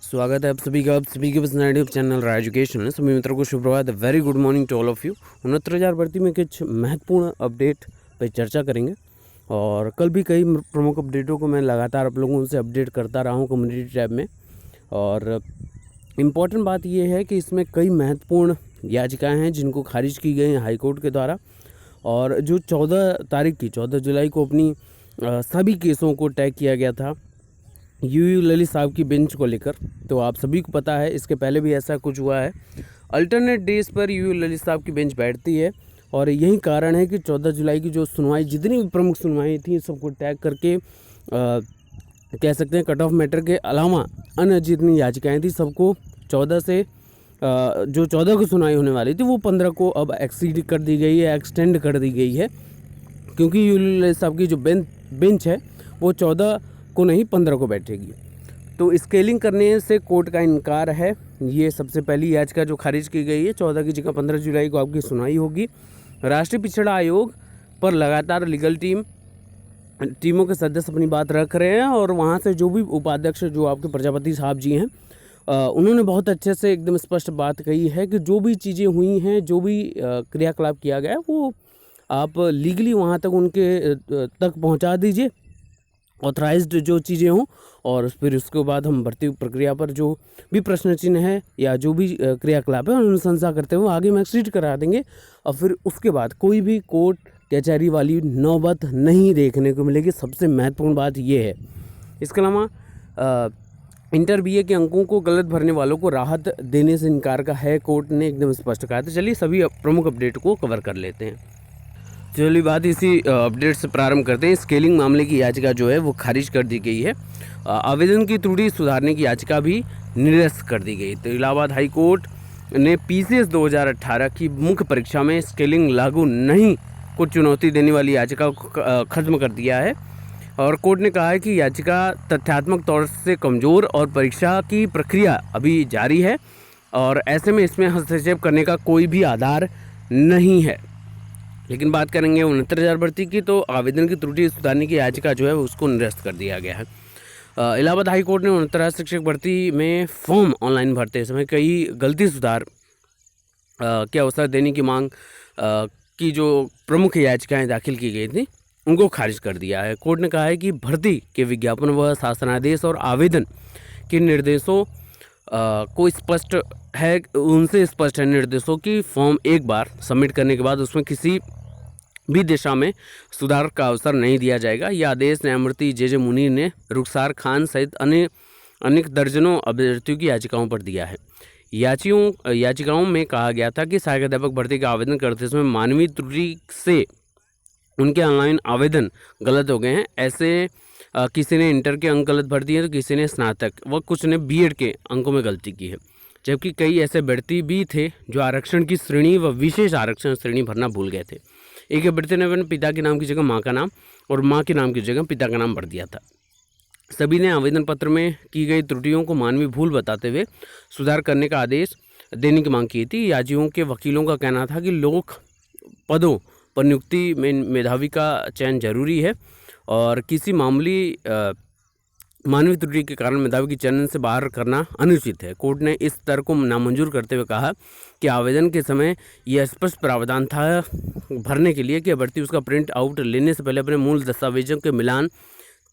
स्वागत है आप सभी के पसंद यूट्यूब चैनल राय एजुकेशन। सभी मित्रों को शुभ प्रभात। Very good morning to all of you. 69,000 भर्ती में कुछ महत्वपूर्ण अपडेट पर चर्चा करेंगे और कल भी कई प्रमुख अपडेटों को मैं लगातार आप लोगों से अपडेट करता रहा हूँ कम्युनिटी टैब में। और इम्पॉर्टेंट बात यह है कि इसमें कई महत्वपूर्ण याचिकाएँ हैं जिनको खारिज की गई हैं हाईकोर्ट के द्वारा। और जो 14 जुलाई को अपनी सभी केसों को टैग किया गया था यूयू ललित साहब की बेंच को लेकर, तो आप सभी को पता है इसके पहले भी ऐसा कुछ हुआ है। अल्टरनेट डेज पर यूयू ललित साहब की बेंच बैठती है और यही कारण है कि 14 जुलाई की जो सुनवाई, जितनी भी प्रमुख सुनवाई थी, सबको टैग करके कह सकते हैं कट ऑफ मैटर के अलावा अन्य जितनी याचिकाएँ थी सबको 14 से जो 14 को सुनवाई होने वाली थी वो 15 को अब एक्सीड कर दी गई है, एक्सटेंड कर दी गई है, क्योंकि यूयू ललित साहब की जो बेंच है वो 14 को नहीं 15 को बैठेगी। तो स्केलिंग करने से कोर्ट का इनकार है। ये सबसे पहली याचिका जो खारिज की गई है। 14 की जगह 15 जुलाई को आपकी सुनवाई होगी। राष्ट्रीय पिछड़ा आयोग पर लगातार लीगल टीमों के सदस्य अपनी बात रख रहे हैं और वहाँ से जो भी उपाध्यक्ष जो आपके प्रजापति साहब जी हैं उन्होंने बहुत अच्छे से एकदम स्पष्ट बात कही है कि जो भी चीज़ें हुई हैं, जो भी क्रियाकलाप किया गया है, वो आप लीगली वहाँ तक उनके तक पहुँचा दीजिए, ऑथराइज्ड जो चीज़ें हों, और फिर उसके बाद हम भर्ती प्रक्रिया पर जो भी प्रश्न चिन्ह है या जो भी क्रियाकलाप है अनुशंसा करते हुए आगे में एक्सीड करा देंगे। और फिर उसके बाद कोई भी कोर्ट कचहरी वाली नौबत नहीं देखने को मिलेगी। सबसे महत्वपूर्ण बात ये है। इसके अलावा इंटर बीए के अंकों को गलत भरने वालों को राहत देने से इनकार का है, कोर्ट ने एकदम स्पष्ट कहा। तो चलिए सभी प्रमुख अपडेट को कवर कर लेते हैं। चलिए बात इसी अपडेट से प्रारंभ करते हैं। स्केलिंग मामले की याचिका जो है वो खारिज कर दी गई है। आवेदन की त्रुटि सुधारने की याचिका भी निरस्त कर दी गई। तो इलाहाबाद हाई कोर्ट ने पीसीएस 2018 की मुख्य परीक्षा में स्केलिंग लागू नहीं को चुनौती देने वाली याचिका को खत्म कर दिया है। और कोर्ट ने कहा है कि याचिका तथ्यात्मक तौर से कमज़ोर और परीक्षा की प्रक्रिया अभी जारी है और ऐसे में इसमें हस्तक्षेप करने का कोई भी आधार नहीं है। लेकिन बात करेंगे 69,000 भर्ती की, तो आवेदन की त्रुटि सुधारने की याचिका जो है उसको निरस्त कर दिया गया है। इलाहाबाद हाई कोर्ट ने 69,000 शिक्षक भर्ती में फॉर्म ऑनलाइन भरते समय कई गलती सुधार के अवसर देने की मांग की जो प्रमुख याचिकाएं दाखिल की गई थी उनको खारिज कर दिया है। कोर्ट ने कहा है कि भर्ती के विज्ञापन व शासनादेश और आवेदन के निर्देशों को स्पष्ट है, उनसे स्पष्ट है निर्देशों की फॉर्म एक बार सबमिट करने के बाद उसमें किसी भी दिशा में सुधार का अवसर नहीं दिया जाएगा। यह आदेश न्यायमूर्ति जे मुनीर ने रुखसार खान सहित अनेक दर्जनों अभ्यर्थियों की याचिकाओं पर दिया है। याचिकाओं में कहा गया था कि सहायक अध्यापक भर्ती का आवेदन करते समय मानवीय त्रुटि से उनके ऑनलाइन आवेदन गलत हो गए हैं। ऐसे किसी ने इंटर के अंक गलत भर दिए तो किसी ने स्नातक व कुछ ने बीएड के अंकों में गलती की है, जबकि कई ऐसे अभ्यर्थी भी थे जो आरक्षण की श्रेणी व विशेष आरक्षण श्रेणी भरना भूल गए थे। एक अभ्यर्थी ने अपने पिता के नाम की जगह माँ का नाम और माँ के नाम की जगह पिता का नाम भर दिया था। सभी ने आवेदन पत्र में की गई त्रुटियों को मानवीय भूल बताते हुए सुधार करने का आदेश देने की मांग की थी। याचिकाओं के वकीलों का कहना था कि लोक पदों पर नियुक्ति में मेधावी का चयन जरूरी है और किसी मामूली मानवीय त्रुटि के कारण मेधावी की चयन से बाहर करना अनुचित है। कोर्ट ने इस तर्क को नामंजूर करते हुए कहा कि आवेदन के समय यह स्पष्ट प्रावधान था भरने के लिए कि अभ्यर्थी उसका प्रिंट आउट लेने से पहले अपने मूल दस्तावेजों के मिलान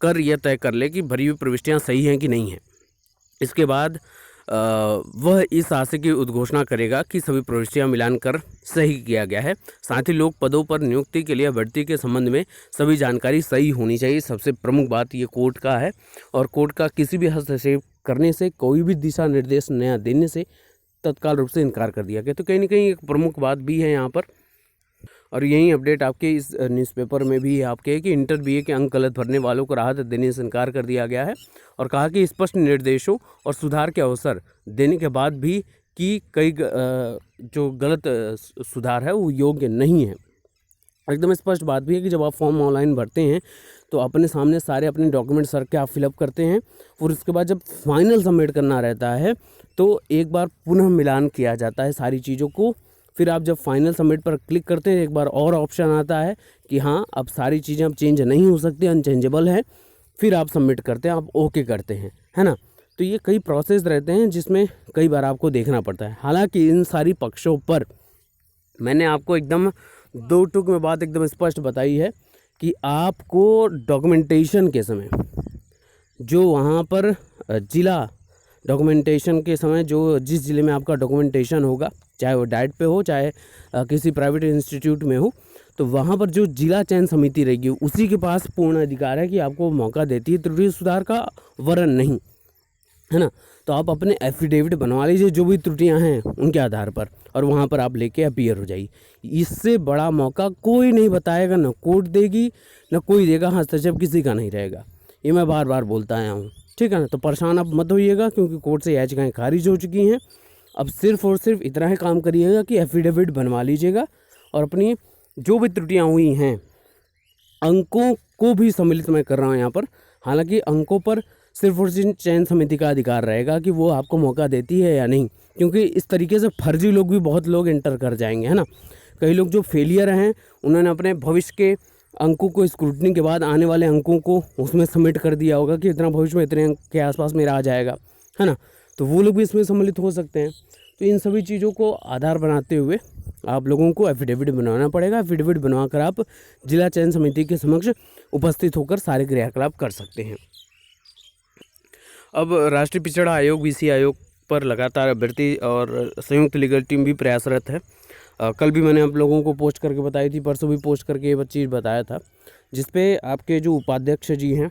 कर यह तय कर ले कि भरी हुई प्रविष्टियाँ सही हैं कि नहीं हैं। इसके बाद वह इस आशय की उद्घोषणा करेगा कि सभी प्रविष्टियां मिलान कर सही किया गया है। साथ ही लोक पदों पर नियुक्ति के लिए भर्ती के संबंध में सभी जानकारी सही होनी चाहिए। सबसे प्रमुख बात ये कोर्ट का है और कोर्ट का किसी भी हस्तक्षेप करने से, कोई भी दिशा निर्देश नया देने से तत्काल रूप से इनकार कर दिया गया। तो कहीं ना कहीं एक प्रमुख बात भी है यहाँ पर। और यही अपडेट आपके इस न्यूज़पेपर में भी आपके कि इंटर बीए के अंक गलत भरने वालों को राहत देने से इनकार कर दिया गया है और कहा कि स्पष्ट निर्देशों और सुधार के अवसर देने के बाद भी कि कई जो गलत सुधार है वो योग्य नहीं है। एकदम स्पष्ट बात भी है कि जब आप फॉर्म ऑनलाइन भरते हैं तो अपने सामने सारे अपने डॉक्यूमेंट्स रख के आप फिलअप करते हैं और उसके बाद जब फाइनल सबमिट करना रहता है तो एक बार पुनः मिलान किया जाता है सारी चीज़ों को। फिर आप जब फाइनल सबमिट पर क्लिक करते हैं एक बार और ऑप्शन आता है कि हाँ अब सारी चीज़ें अब चेंज नहीं हो सकती, अनचेंजेबल है। फिर आप सबमिट करते हैं, आप ओके करते हैं, है ना। तो ये कई प्रोसेस रहते हैं जिसमें कई बार आपको देखना पड़ता है। हालांकि इन सारी पक्षों पर मैंने आपको एकदम दो टूक में बात एकदम स्पष्ट बताई है कि आपको डॉक्यूमेंटेशन के समय जो वहाँ पर ज़िला डॉक्यूमेंटेशन के समय जो जिस ज़िले में आपका डॉक्यूमेंटेशन होगा, चाहे वो डाइट पे हो चाहे किसी प्राइवेट इंस्टीट्यूट में हो, तो वहाँ पर जो जिला चयन समिति रहेगी उसी के पास पूर्ण अधिकार है कि आपको मौका देती है त्रुटि सुधार का, वरन नहीं, है ना। तो आप अपने एफिडेविट बनवा लीजिए जो भी त्रुटियां हैं उनके आधार पर, और वहाँ पर आप लेके अपीयर हो जाइए। इससे बड़ा मौका कोई नहीं बताएगा, ना कोर्ट देगी ना कोई देगा, हस्तक्षेप किसी का नहीं रहेगा। ये मैं बार बार बोलता आया हूँ, ठीक है ना। तो परेशान आप मत होइएगा क्योंकि कोर्ट से याचिकाएँ खारिज हो चुकी हैं। अब सिर्फ और सिर्फ इतना ही काम करिएगा कि एफिडेविट बनवा लीजिएगा और अपनी जो भी त्रुटियाँ हुई हैं अंकों को भी सम्मिलित मैं कर रहा हूँ यहाँ पर। हालांकि अंकों पर सिर्फ और सिर्फ चयन समिति का अधिकार रहेगा कि वो आपको मौका देती है या नहीं, क्योंकि इस तरीके से फर्जी लोग भी बहुत लोग इंटर कर जाएंगे, है ना। कई लोग जो फेलियर हैं उन्होंने अपने भविष्य के अंकों को स्क्रूटनी के बाद आने वाले अंकों को उसमें सबमिट कर दिया होगा कि इतना भविष्य में इतने अंक के आसपास मेरा आ जाएगा, है ना। तो वो लोग भी इसमें सम्मिलित हो सकते हैं। तो इन सभी चीज़ों को आधार बनाते हुए आप लोगों को एफिडेविट बनवाना पड़ेगा। एफिडेविट बनवाकर आप जिला चयन समिति के समक्ष उपस्थित होकर सारे क्रियाकलाप कर सकते हैं। अब राष्ट्रीय पिछड़ा आयोग BC आयोग पर लगातार अभ्यर्थी और संयुक्त लीगल टीम भी प्रयासरत है। कल भी मैंने आप लोगों को पोस्ट करके बताई थी, परसों भी पोस्ट करके ये चीज़ बताया था, जिसपे आपके जो उपाध्यक्ष जी हैं,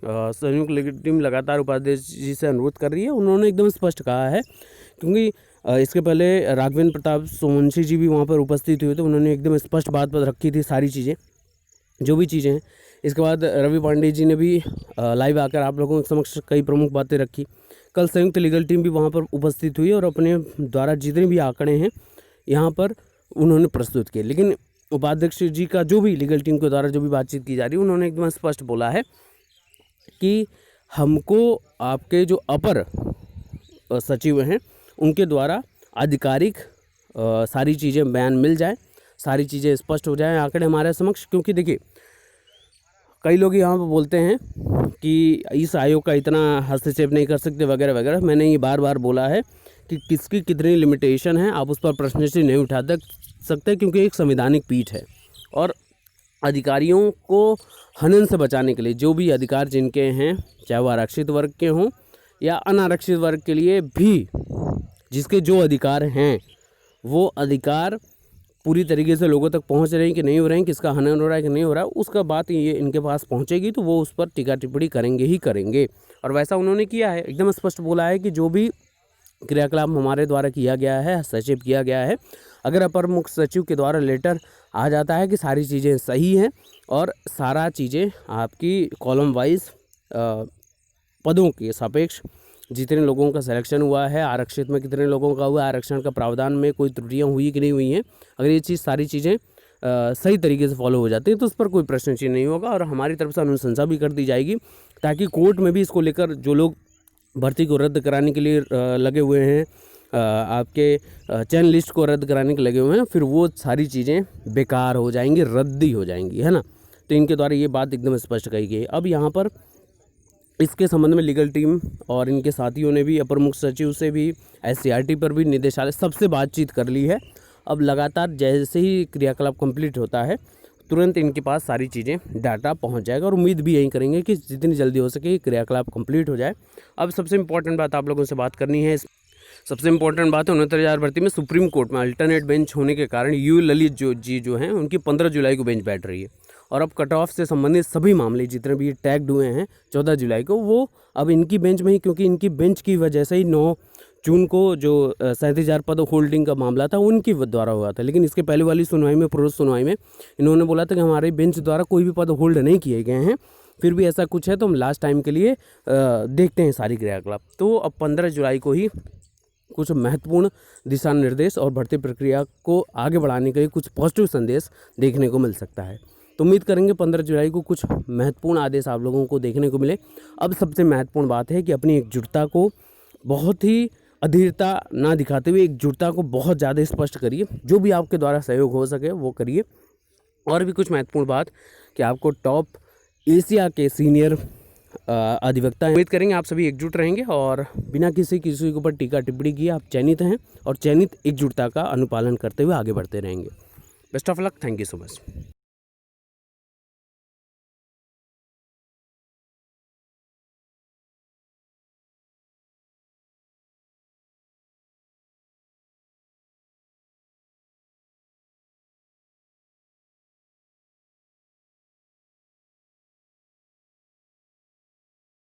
संयुक्त लीगल टीम लगातार उपाध्यक्ष जी से अनुरोध कर रही है। उन्होंने एकदम स्पष्ट कहा है, क्योंकि इसके पहले राघवेंद्र प्रताप सोमवंशी जी भी वहाँ पर उपस्थित हुए थे, उन्होंने एकदम स्पष्ट बात पर रखी थी सारी चीज़ें, जो भी चीज़ें हैं। इसके बाद रवि पांडे जी ने भी लाइव आकर आप लोगों के समक्ष कई प्रमुख बातें रखी। कल संयुक्त लीगल टीम भी वहाँ पर उपस्थित हुई और अपने द्वारा जितने भी आंकड़े हैं यहाँ पर उन्होंने प्रस्तुत किए। लेकिन उपाध्यक्ष जी का जो भी लीगल टीम के द्वारा जो भी बातचीत की जा रही है, उन्होंने एकदम स्पष्ट बोला है कि हमको आपके जो अपर सचिव हैं उनके द्वारा आधिकारिक सारी चीज़ें बयान मिल जाए, सारी चीज़ें स्पष्ट हो जाएं आंकड़े हमारे समक्ष। क्योंकि देखिए कई लोग यहाँ पर बोलते हैं कि इस आयोग का इतना हस्तक्षेप नहीं कर सकते वगैरह वगैरह। मैंने ये बार बार बोला है कि किसकी कितनी लिमिटेशन है, आप उस पर प्रश्न से नहीं उठा सकते, क्योंकि एक संवैधानिक पीठ है और अधिकारियों को हनन से बचाने के लिए जो भी अधिकार जिनके हैं, चाहे वो आरक्षित वर्ग के हों या अनारक्षित वर्ग के लिए भी जिसके जो अधिकार हैं, वो अधिकार पूरी तरीके से लोगों तक पहुंच रहे हैं कि नहीं हो रहे हैं, किसका हनन हो रहा है कि नहीं हो रहा है, उसका बात ये इनके पास पहुंचेगी तो वो उस पर टीका टिप्पणी करेंगे ही करेंगे। और वैसा उन्होंने किया है, एकदम स्पष्ट बोला है कि जो भी क्रियाकलाप हमारे द्वारा किया गया है, हस्तक्षेप किया गया है, अगर अपर मुख्य सचिव के द्वारा लेटर आ जाता है कि सारी चीज़ें सही हैं और सारा चीज़ें आपकी कॉलम वाइज पदों के सापेक्ष जितने लोगों का सिलेक्शन हुआ है, आरक्षित में कितने लोगों का हुआ, आरक्षण का प्रावधान में कोई त्रुटियां हुई कि नहीं हुई हैं, अगर ये चीज़ सारी चीज़ें सही तरीके से फॉलो हो जाती हैं तो उस पर कोई प्रश्न चिन्ह नहीं होगा और हमारी तरफ से अनुशंसा भी कर दी जाएगी, ताकि कोर्ट में भी इसको लेकर जो लोग भर्ती को रद्द कराने के लिए लगे हुए हैं, आपके चयन लिस्ट को रद्द कराने के लगे हुए हैं, फिर वो सारी चीज़ें बेकार हो जाएंगी, रद्दी हो जाएंगी, है ना। तो इनके द्वारा ये बात एकदम स्पष्ट कही गई। अब यहाँ पर इसके संबंध में लीगल टीम और इनके साथियों ने भी अपर मुख्य सचिव से भी, SCRT पर भी, निदेशालय सबसे बातचीत कर ली है। अब लगातार जैसे ही क्रियाकलाप कंप्लीट होता है तुरंत इनके पास सारी चीज़ें डाटा पहुंच जाएगा और उम्मीद भी यही करेंगे कि जितनी जल्दी हो सके क्रियाकलाप कंप्लीट हो जाए। अब सबसे इंपॉर्टेंट बात आप लोगों से बात करनी है, सबसे इंपॉर्टेंट बात है 69,000 भर्ती में सुप्रीम कोर्ट में अल्टरनेट बेंच होने के कारण यू ललित जो हैं उनकी 15 जुलाई को बेंच बैठ रही है और अब कट ऑफ से संबंधित सभी मामले जितने भी टैग्ड हुए हैं 14 जुलाई को, वो अब इनकी बेंच में ही, क्योंकि इनकी बेंच की वजह से ही 9 जून को जो 37,000 पद होल्डिंग का मामला था उनकी द्वारा हुआ था। लेकिन इसके पहले वाली सुनवाई में, पूर्व सुनवाई में, इन्होंने बोला था कि हमारे बेंच द्वारा कोई भी पद होल्ड नहीं किए गए हैं, फिर भी ऐसा कुछ है तो हम लास्ट टाइम के लिए देखते हैं सारी क्रियाकलाप। तो अब 15 जुलाई को ही कुछ महत्वपूर्ण दिशा निर्देश और भर्ती प्रक्रिया को आगे बढ़ाने के लिए कुछ पॉजिटिव संदेश देखने को मिल सकता है। तो उम्मीद करेंगे 15 जुलाई को कुछ महत्वपूर्ण आदेश आप लोगों को देखने को मिले। अब सबसे महत्वपूर्ण बात है कि अपनी एकजुटता को बहुत ही अधीरता ना दिखाते हुए एकजुटता को बहुत ज़्यादा स्पष्ट करिए, जो भी आपके द्वारा सहयोग हो सके वो करिए। और भी कुछ महत्वपूर्ण बात कि आपको टॉप एशिया के सीनियर अधिवक्ता हैं। उम्मीद करेंगे आप सभी एकजुट रहेंगे और बिना किसी के ऊपर टीका टिप्पणी किए आप चयनित हैं और चयनित एकजुटता का अनुपालन करते हुए आगे बढ़ते रहेंगे। Best of luck, thank you so much.